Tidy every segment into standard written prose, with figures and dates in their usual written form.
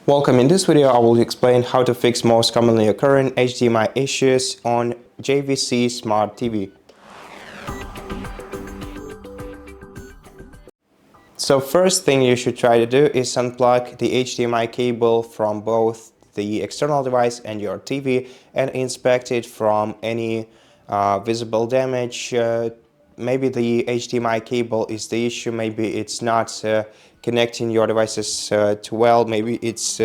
Welcome. In this video, I will explain how to fix most commonly occurring HDMI issues on JVC Smart TV. So first thing you should try to do is unplug the HDMI cable from both the external device and your TV and inspect it from any visible damage. Maybe the HDMI cable is the issue, maybe it's not connecting your devices too well, maybe it's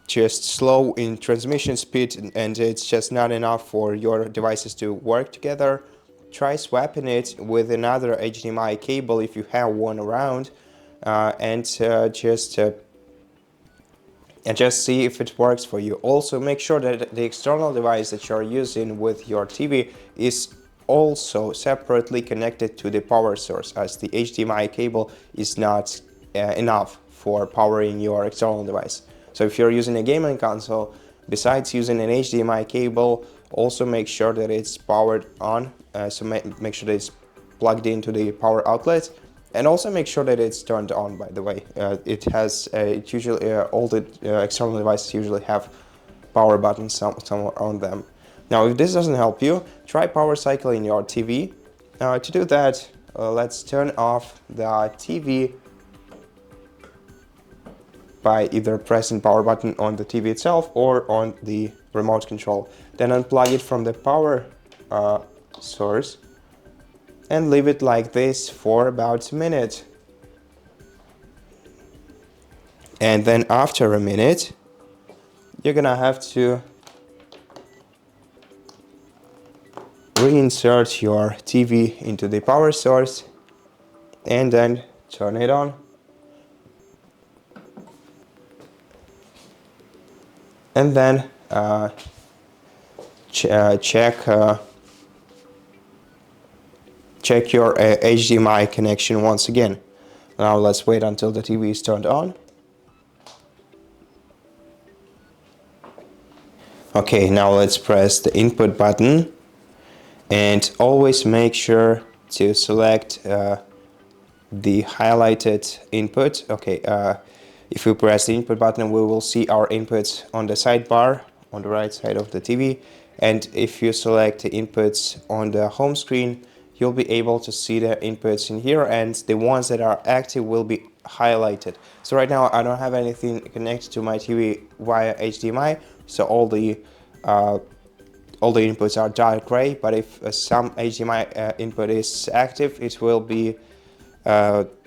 just slow in transmission speed and it's just not enough for your devices to work together. Try swapping it with another HDMI cable if you have one around, and just see if it works for you. Also, make sure that the external device that you're using with your TV is also separately connected to the power source, as the HDMI cable is not enough for powering your external device. So if you're using a gaming console, besides using an HDMI cable, also make sure that it's powered on, so make sure that it's plugged into the power outlet, and also make sure that it's turned on, by the way. It usually, all the external devices usually have power buttons somewhere on them. Now, if this doesn't help you, try power cycling your TV. To do that, let's turn off the TV by either pressing power button on the TV itself or on the remote control. Then unplug it from the power source and leave it like this for about a minute. And then after a minute, you're gonna have to reinsert your TV into the power source and then turn it on. And then check your HDMI connection once again. Now let's wait until the TV is turned on. Okay, now let's press the input button and always make sure to select the highlighted input. Okay, if we press the input button, we will see our inputs on the sidebar on the right side of the TV. And if you select the inputs on the home screen, you'll be able to see the inputs in here, and the ones that are active will be highlighted. So right now I don't have anything connected to my TV via HDMI, so all the inputs are dark gray. But if some HDMI input is active, it will be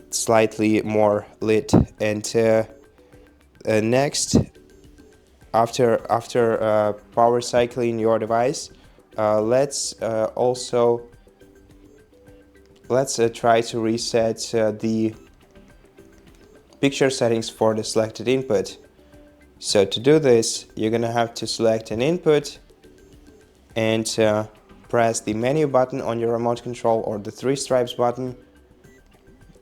slightly more lit. And next, after power cycling your device, let's try to reset the picture settings for the selected input. So to do this, you're gonna have to select an input and press the menu button on your remote control or the three stripes button.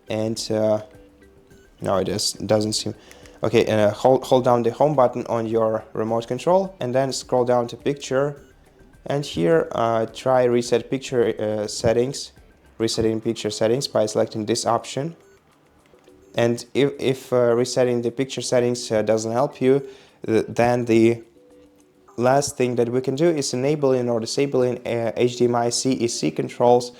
And no, it doesn't seem okay. Hold down the home button on your remote control and then scroll down to picture, and here try resetting picture settings by selecting this option. And if resetting the picture settings doesn't help you, then the last thing that we can do is enabling or disabling HDMI CEC controls.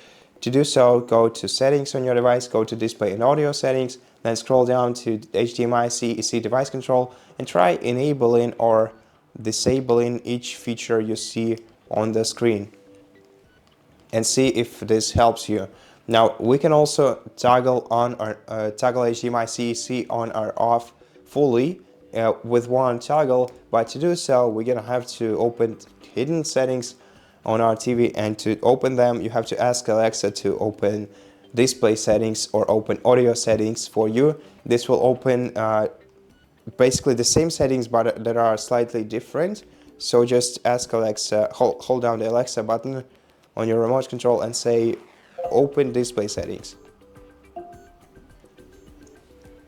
To do so, go to settings on your device, go to display and audio settings, then scroll down to HDMI CEC device control and try enabling or disabling each feature you see on the screen and see if this helps you. Now we can also toggle on or toggle HDMI CEC on or off fully with one toggle, but to do so we're gonna have to open hidden settings on our TV, and to open them you have to ask Alexa to open display settings or open audio settings for you. This will open basically the same settings but that are slightly different. So just ask Alexa, hold down the Alexa button on your remote control and say open display settings,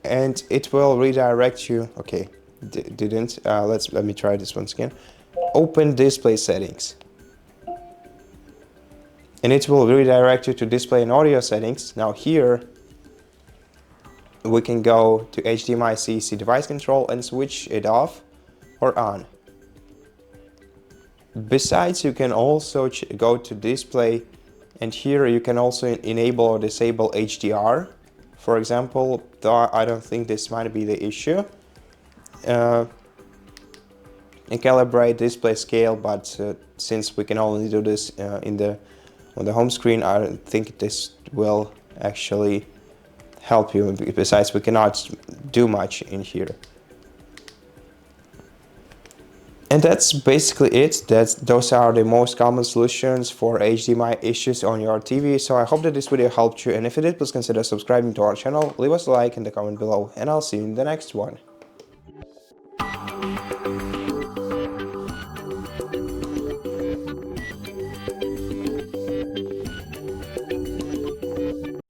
and it will redirect you. Okay, didn't let me try this once again. Open display settings, and it will redirect you to display and audio settings. Now here we can go to HDMI CEC device control and switch it off or on. Besides, you can also go to display, and here you can also enable or disable HDR. For example, though I don't think this might be the issue. And calibrate display scale, but since we can only do this on the home screen, I don't think this will actually help you. Besides, we cannot do much in here. And that's basically it. Those are the most common solutions for HDMI issues on your TV. So I hope that this video helped you, and if it did, please consider subscribing to our channel, leave us a like in the comment below, and I'll see you in the next one.